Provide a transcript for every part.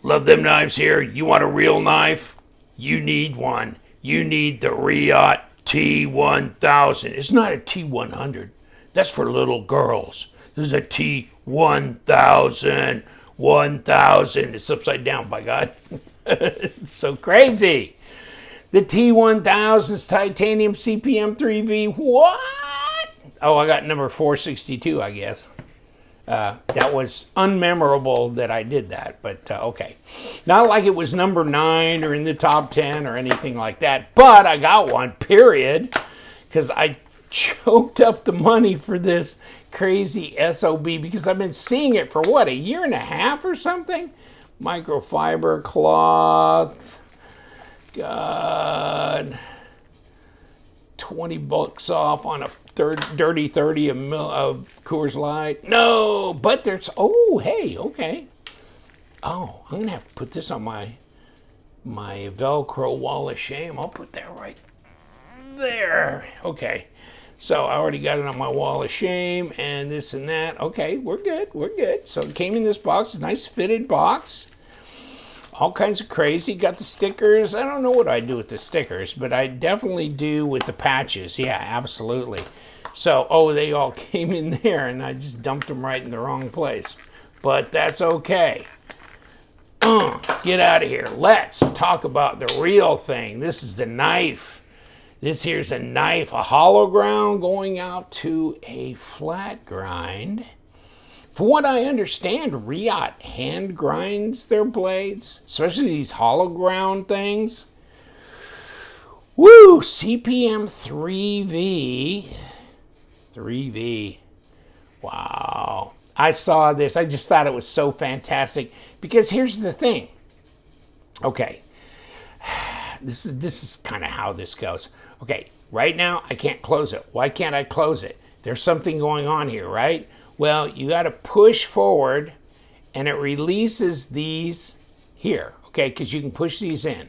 Love them knives here. You want a real knife? You need one. You need the Reate T1000. It's not a T100. That's for little girls. This is a T1000. 1000. It's upside down, by God. It's so crazy. The T1000 is titanium CPM 3V. What? Oh, I got number 462, I guess. That was unmemorable that I did that, but okay. Not like it was number 9 or in the top 10 or anything like that, but I got one, period, because I choked up the money for this crazy SOB because I've been seeing it for what, a year and a half or something? Microfiber cloth. God. $20 off on a dirty 30 of Coors Light. No, but there's, oh, hey, okay. Oh, I'm going to have to put this on my Velcro wall of shame. I'll put that right there. Okay. So I already got it on my wall of shame and this and that. Okay, we're good. We're good. So it came in this box, a nice fitted box. All kinds of crazy. Got the stickers. I don't know what I do with the stickers, but I definitely do with the patches. Yeah, absolutely. So, oh, they all came in there and I just dumped them right in the wrong place. But that's okay. Get out of here. Let's talk about the real thing. This is the knife. This here's a knife, a hollow ground going out to a flat grind. For what I understand, Reate hand grinds their blades, especially these hollow ground things. Woo! CPM 3V. 3V. Wow. I saw this. I just thought it was so fantastic because here's the thing. Okay. This is kind of how this goes. Okay, right now I can't close it. Why can't I close it? There's something going on here, right? Well, you got to push forward and it releases these here, okay, because you can push these in,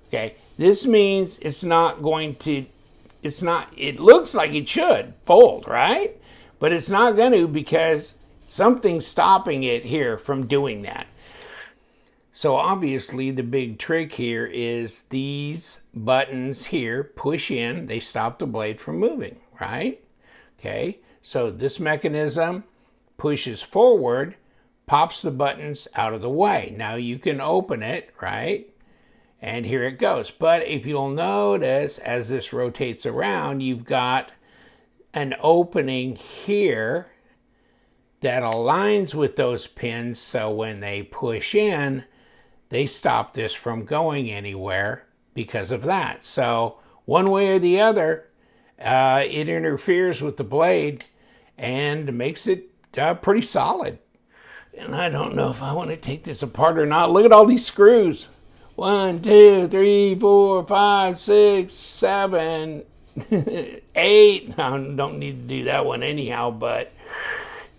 okay? This means it's not going to, it looks like it should fold, right? But it's not going to because something's stopping it here from doing that. So obviously the big trick here is these buttons here push in, they stop the blade from moving, right? Okay. So this mechanism pushes forward, pops the buttons out of the way. Now you can open it, right? And here it goes. But if you'll notice, as this rotates around, you've got an opening here that aligns with those pins. So when they push in, they stop this from going anywhere because of that. So one way or the other, it interferes with the blade and makes it pretty solid. And I don't know if I want to take this apart or not. Look at all these screws. 1, 2, 3, 4, 5, 6, 7, 8. I don't need to do that one anyhow, but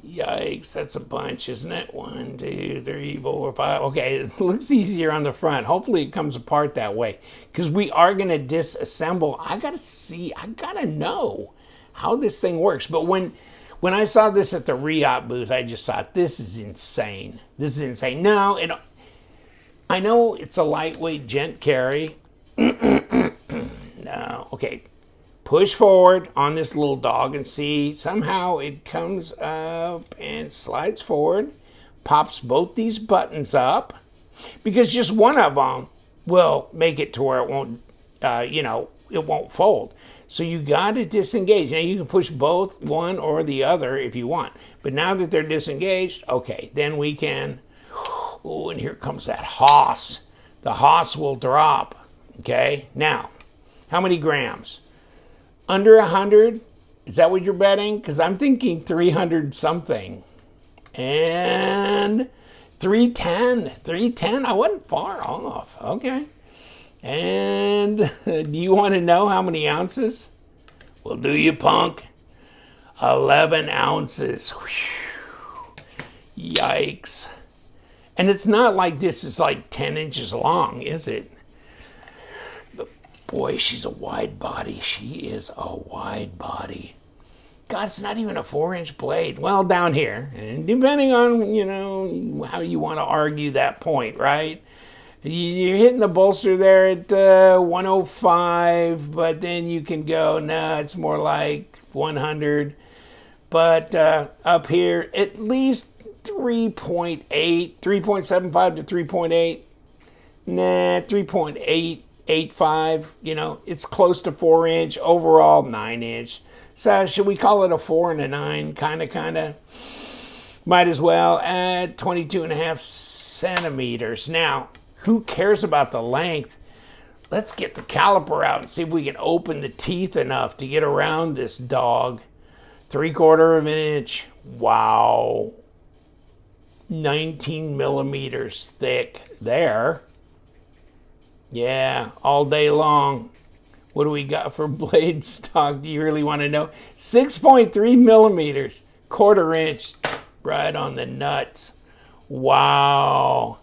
yikes, that's a bunch, isn't it? 1, 2, 3, 4, 5. Okay, it looks easier on the front. Hopefully it comes apart that way because we are going to disassemble. I got to know how this thing works. But when I saw this at the Reate booth, I just thought, this is insane. This is insane. No, I know it's a lightweight gent carry. No, okay. Push forward on this little dog and see somehow it comes up and slides forward, pops both these buttons up because just one of them will make it to where it won't, it won't fold. So you got to disengage. Now you can push both, one or the other if you want. But now that they're disengaged, okay, then we can, oh, and here comes that Haas. The Haas will drop, okay? Now, how many grams? Under 100? Is that what you're betting? Because I'm thinking 300 something. And 310. 310, I wasn't far off. Okay. And do you want to know how many ounces? Well, do you, punk? 11 ounces. Whew. Yikes. And it's not like this is like 10 inches long, is it? Boy, she's a wide body. She is a wide body. God, it's not even a 4-inch blade. Well, down here, and depending on, you know, how you want to argue that point, right? You're hitting the bolster there at 105, but then you can go, nah, it's more like 100. But up here, at least 3.8, 3.75 to 3.8. Nah, 3.885. You know, it's close to 4-inch. Overall, 9-inch. So should we call it a 4 and a 9? Kind of. Might as well. At 22.5 centimeters. Now, who cares about the length? Let's get the caliper out and see if we can open the teeth enough to get around this dog. 3/4 of an inch. Wow. 19 millimeters thick there. Yeah, all day long. What do we got for blade stock? Do you really want to know? 6.3 millimeters. 1/4 inch. Right on the nuts. Wow.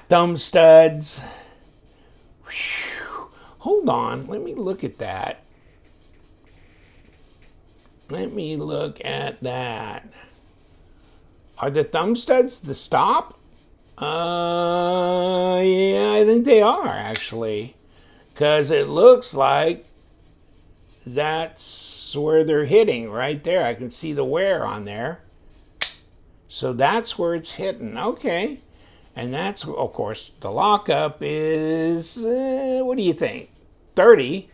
Thumb studs. Whew. Hold on. Let me look at that. Let me look at that. Are the thumb studs the stop? Yeah, I think they are, actually. Because it looks like that's where they're hitting right there. I can see the wear on there. So that's where it's hitting. Okay. And that's, of course, the lockup is, what do you think? 30,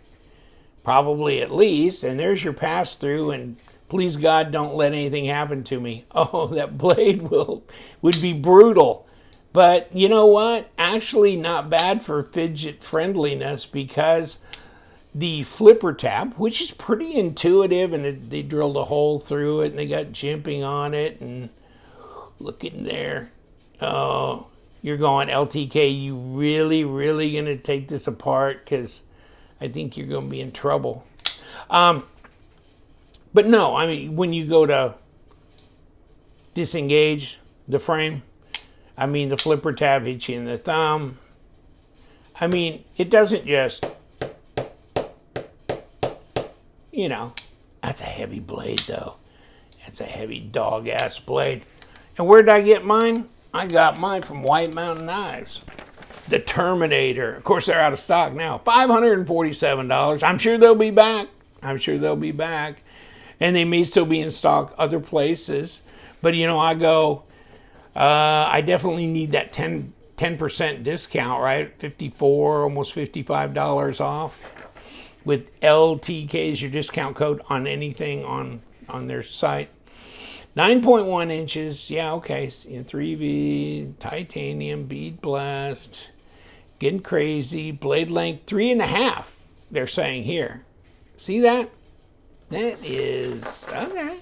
probably at least. And there's your pass through. And please God, don't let anything happen to me. Oh, that blade would be brutal. But you know what? Actually not bad for fidget friendliness, because the flipper tab, which is pretty intuitive, and they drilled a hole through it and they got jimping on it, and look in there. Oh, you're going, LTK, you really going to take this apart? Because I think you're going to be in trouble. But no, I mean, when you go to disengage the frame, I mean, the flipper tab hits you in the thumb. I mean, it doesn't just, you know, that's a heavy blade, though. That's a heavy dog-ass blade. And where did I get mine? I got mine from White Mountain Knives. The Terminator. Of course, they're out of stock now. $547. I'm sure they'll be back. And they may still be in stock other places. But, you know, I go, I definitely need that 10% discount, right? $54, almost $55 off. With LTK as your discount code on anything on their site. 9.1 inches, yeah, okay. 3V, titanium, bead blast, getting crazy. Blade length 3.5, they're saying here. See that? That is, okay,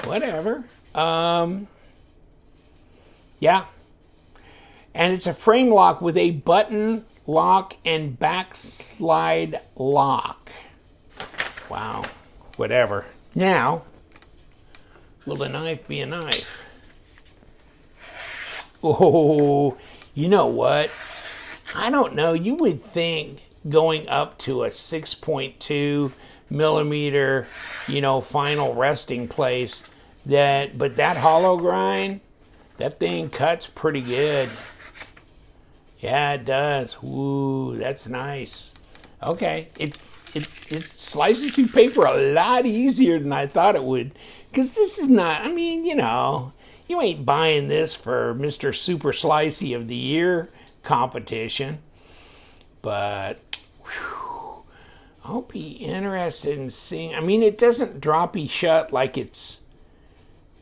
whatever. Yeah. And it's a frame lock with a button lock and backslide lock. Wow, whatever. Now, will the knife be a knife? Oh, you know what? I don't know. You would think going up to a 6.2 millimeter, you know, final resting place, but that hollow grind, that thing cuts pretty good. Yeah, it does. Ooh, that's nice. Okay, it slices through paper a lot easier than I thought it would. Because this is not, I mean, you know, you ain't buying this for Mr. Super Slicey of the Year competition. But, whew, I'll be interested in seeing. I mean, it doesn't droppy shut like it's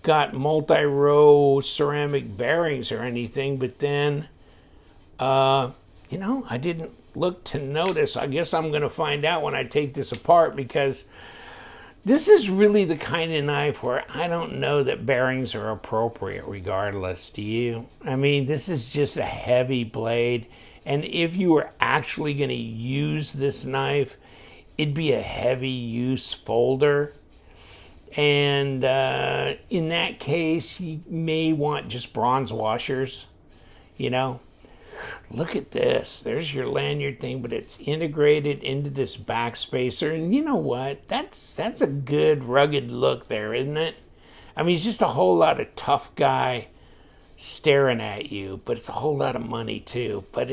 got multi-row ceramic bearings or anything. But then, you know, I didn't look to notice. I guess I'm going to find out when I take this apart, because this is really the kind of knife where I don't know that bearings are appropriate regardless. Do you? I mean, this is just a heavy blade. And if you were actually going to use this knife, it'd be a heavy use folder. And in that case, you may want just bronze washers, you know. Look at this. There's your lanyard thing, but it's integrated into this backspacer. And you know what? That's a good rugged look there, isn't it? I mean, it's just a whole lot of tough guy staring at you, but it's a whole lot of money too. But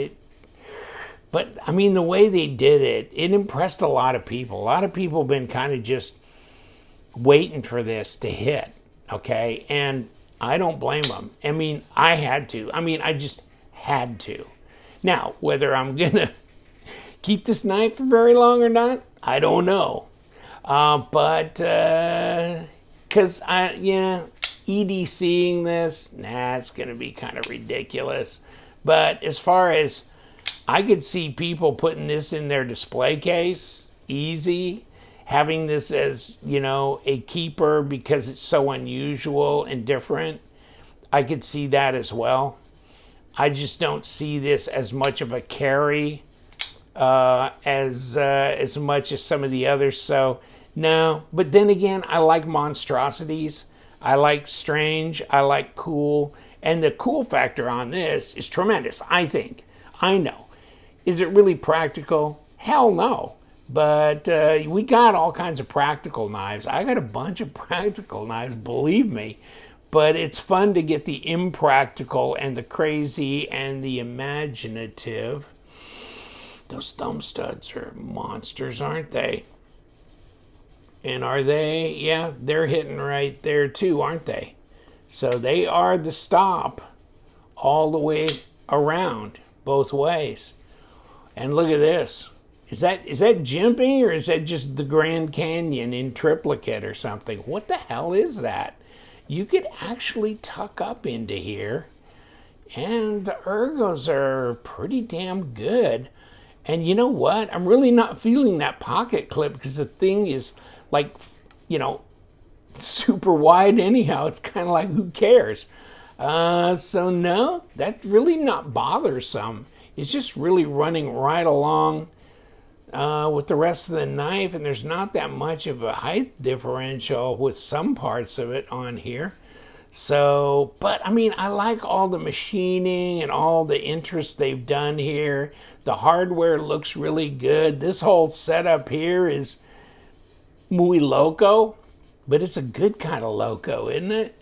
I mean, the way they did it, it impressed a lot of people. A lot of people have been kind of just waiting for this to hit, okay? And I don't blame them. I mean, I had to. I mean, I just had to. Now, whether I'm going to keep this knife for very long or not, I don't know. But, because EDCing this, it's going to be kind of ridiculous. But as far as, I could see people putting this in their display case, easy, having this as, a keeper because it's so unusual and different. I could see that as well. I just don't see this as much of a carry as much as some of the others. So, no. But then again, I like monstrosities. I like strange. I like cool. And the cool factor on this is tremendous, I think. I know. Is it really practical? Hell no. But we got all kinds of practical knives. I got a bunch of practical knives, believe me. But it's fun to get the impractical and the crazy and the imaginative. Those thumb studs are monsters, aren't they? And are they? Yeah, they're hitting right there too, aren't they? So they are the stop all the way around, both ways. And look at this. Is that jimping, or is that just the Grand Canyon in triplicate or something? What the hell is that? You could actually tuck up into here, and the ergos are pretty damn good. And you know what? I'm really not feeling that pocket clip because the thing is like, super wide anyhow. It's kind of like, who cares? So no, that's really not bothersome. It's just really running right along with the rest of the knife, and there's not that much of a height differential with some parts of it on here. So, but I mean, I like all the machining and all the interest they've done here. The hardware looks really good. This whole setup here is muy loco, but it's a good kind of loco, isn't it?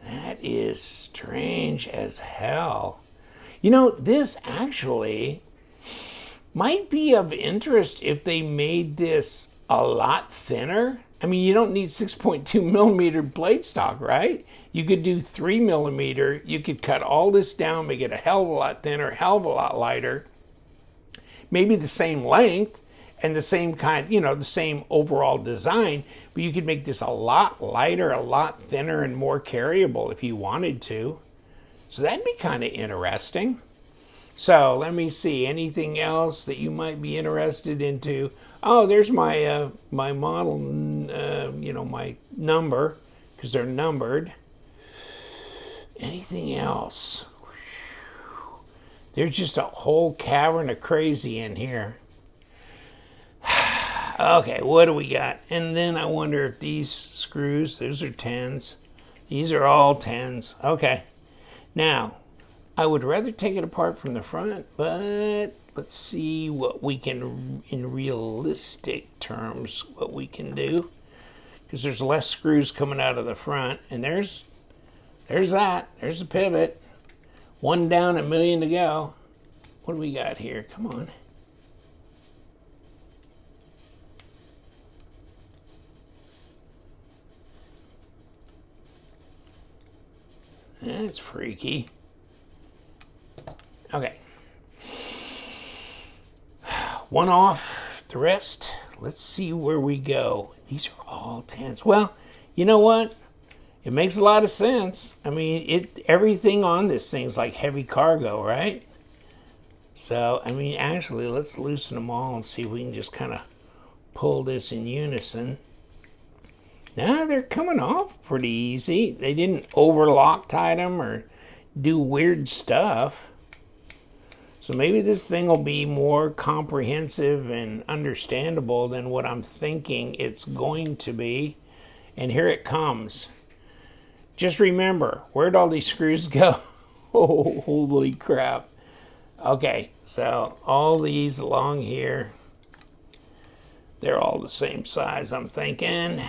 That is strange as hell. This actually might be of interest if they made this a lot thinner. I mean, you don't need 6.2 millimeter blade stock, right? You could do 3 millimeter. You could cut all this down, make it a hell of a lot thinner, hell of a lot lighter. Maybe the same length and the same kind, the same overall design, but you could make this a lot lighter, a lot thinner, and more carryable if you wanted to. So that'd be kind of interesting. So let me see, anything else that you might be interested into? Oh, there's my my model, my number, because they're numbered. Anything else? There's just a whole cavern of crazy in here. Okay, what do we got? And then I wonder if these screws, those are 10s. These are all 10s. Okay. Now, I would rather take it apart from the front, but let's see what we can, in realistic terms, what we can do. Because there's less screws coming out of the front. And there's that. There's the pivot. One down, a million to go. What do we got here? Come on. That's freaky. Okay. One off, the rest, let's see where we go. These are all 10s. Well, you know what? It makes a lot of sense. I mean, everything on this thing's like heavy cargo, right? So, I mean, actually, let's loosen them all and see if we can just kind of pull this in unison. Now they're coming off pretty easy. They didn't over Loctite them or do weird stuff. So maybe this thing will be more comprehensive and understandable than what I'm thinking it's going to be. And here it comes. Just remember, where'd all these screws go? Oh, holy crap. Okay, so all these along here, they're all the same size, I'm thinking.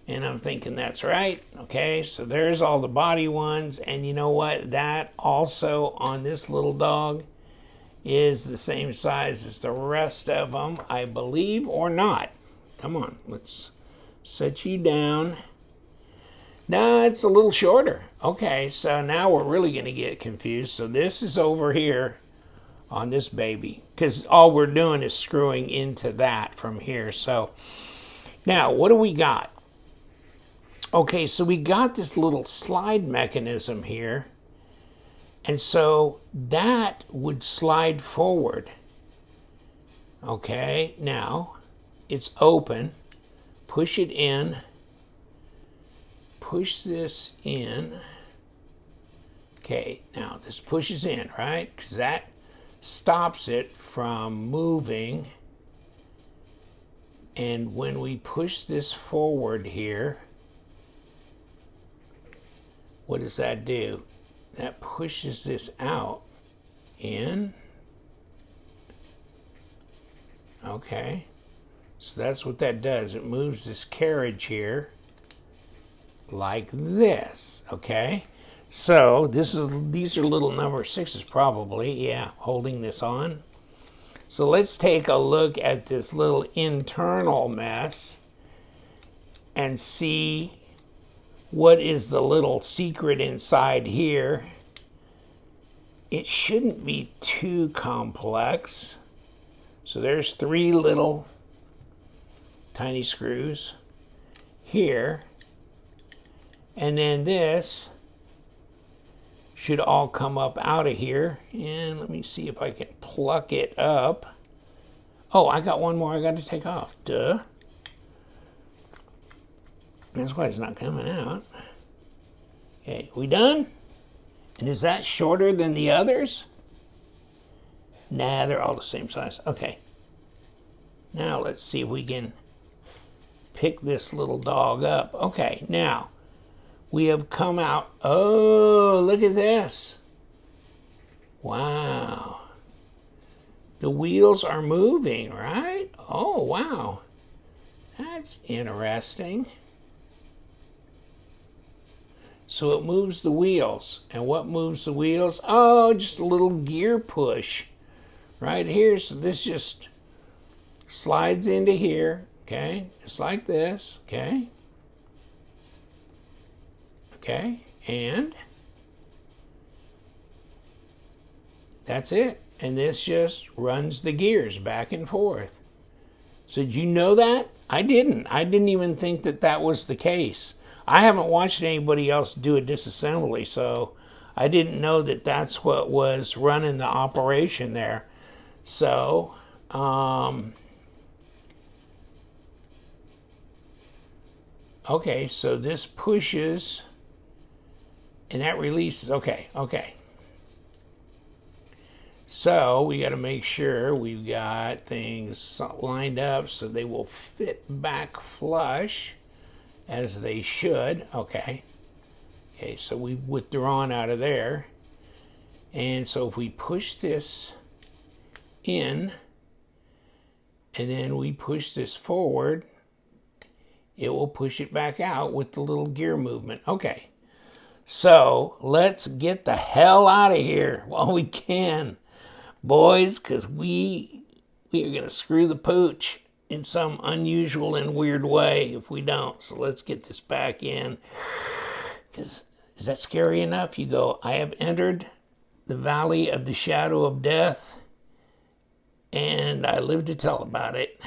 And I'm thinking that's right. Okay, so there's all the body ones. And you know what? That also on this little dog is the same size as the rest of them, I believe, or not. Come on, let's set you down. No, it's a little shorter. Okay, so now we're really going to get confused. So this is over here on this baby, because all we're doing is screwing into that from here. So now what do we got? Okay, so we got this little slide mechanism here. And so that would slide forward. Okay, now it's open. Push it in. Push this in. Okay, now this pushes in, right? Because that stops it from moving. And when we push this forward here, what does that do? That pushes this out, in. Okay, so that's what that does. It moves this carriage here like this, okay? So these are little number 6s probably, yeah, holding this on. So let's take a look at this little internal mess and see what is the little secret inside here. It shouldn't be too complex. So there's 3 little tiny screws here. And then this should all come up out of here. And let me see if I can pluck it up. Oh, I got one more I got to take off. Duh. That's why it's not coming out. Okay, we done? And is that shorter than the others? Nah, they're all the same size. Okay. Now let's see if we can pick this little dog up. Okay, now we have come out. Oh, look at this. Wow. The wheels are moving, right? Oh, wow. That's interesting. So it moves the wheels. And what moves the wheels? Oh, just a little gear push right here. So this just slides into here, okay? Just like this, okay? Okay, and that's it. And this just runs the gears back and forth. So did you know that? I didn't. I didn't even think that that was the case. I haven't watched anybody else do a disassembly, so I didn't know that that's what was running the operation there. So, okay, so this pushes and that releases. Okay. So we got to make sure we've got things lined up so they will fit back flush as they should. Okay, so we've withdrawn out of there. And so if we push this in and then we push this forward, it will push it back out with the little gear movement. Okay, so let's get the hell out of here while we can, boys, because we are going to screw the pooch in some unusual and weird way if we don't. So let's get this back in. Because is that scary enough? You go, I have entered the valley of the shadow of death, and I live to tell about it.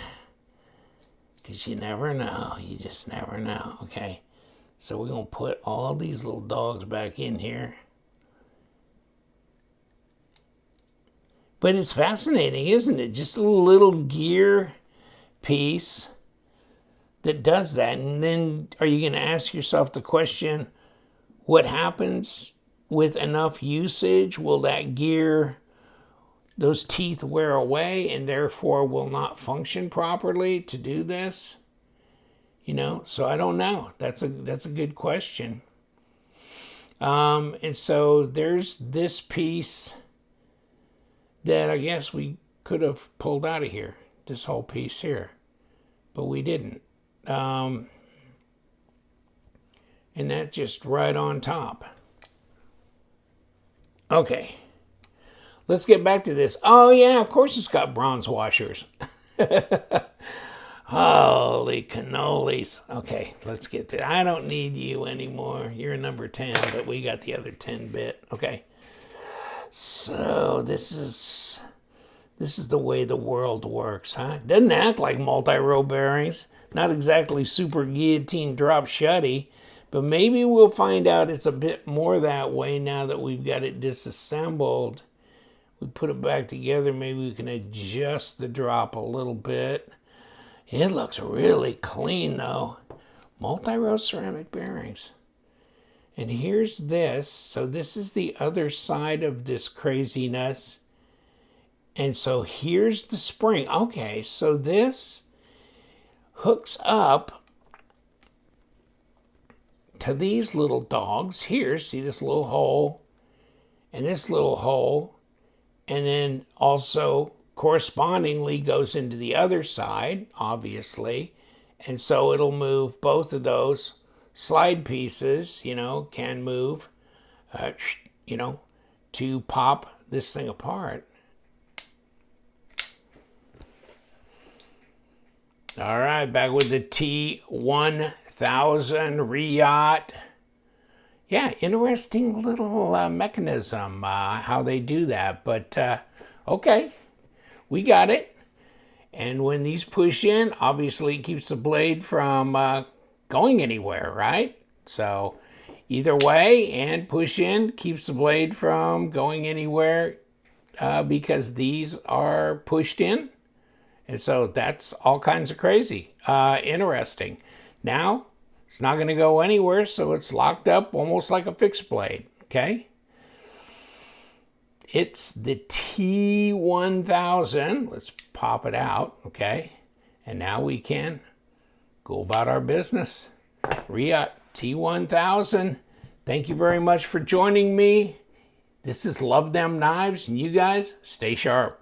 Because you never know. You just never know. Okay. So we're going to put all these little dogs back in here. But it's fascinating, isn't it? Just a little gear piece that does that. And then are you going to ask yourself the question, what happens with enough usage? Will that gear, those teeth wear away and therefore will not function properly to do this? You know, so I don't know. That's a good question. And so there's this piece that I guess we could have pulled out of here, this whole piece here, but we didn't. And that's just right on top. Okay, let's get back to this. Oh yeah, of course it's got bronze washers. Holy cannolis. Okay, let's get there. I don't need you anymore. You're number 10, but we got the other 10-bit. Okay. So this is the way the world works, huh? Doesn't act like multi-row bearings. Not exactly super guillotine drop shutty, but maybe we'll find out it's a bit more that way now that we've got it disassembled. We put it back together, maybe we can adjust the drop a little bit. It looks really clean though. Multi-row ceramic bearings. And here's this. So this is the other side of this craziness. And so here's the spring. Okay, so this hooks up to these little dogs here. See this little hole and this little hole. And then also correspondingly goes into the other side, obviously. And so it'll move both of those slide pieces, can move, to pop this thing apart. All right, back with the T1000 Reate. Yeah, interesting little mechanism, how they do that. But, okay, we got it. And when these push in, obviously it keeps the blade from going anywhere, right? So either way, and push in keeps the blade from going anywhere because these are pushed in. And so that's all kinds of crazy. Interesting. Now, it's not going to go anywhere, so it's locked up almost like a fixed blade, okay? It's the T1000. Let's pop it out, okay? And now we can go about our business. Reate T1000. Thank you very much for joining me. This is Love Them Knives, and you guys stay sharp.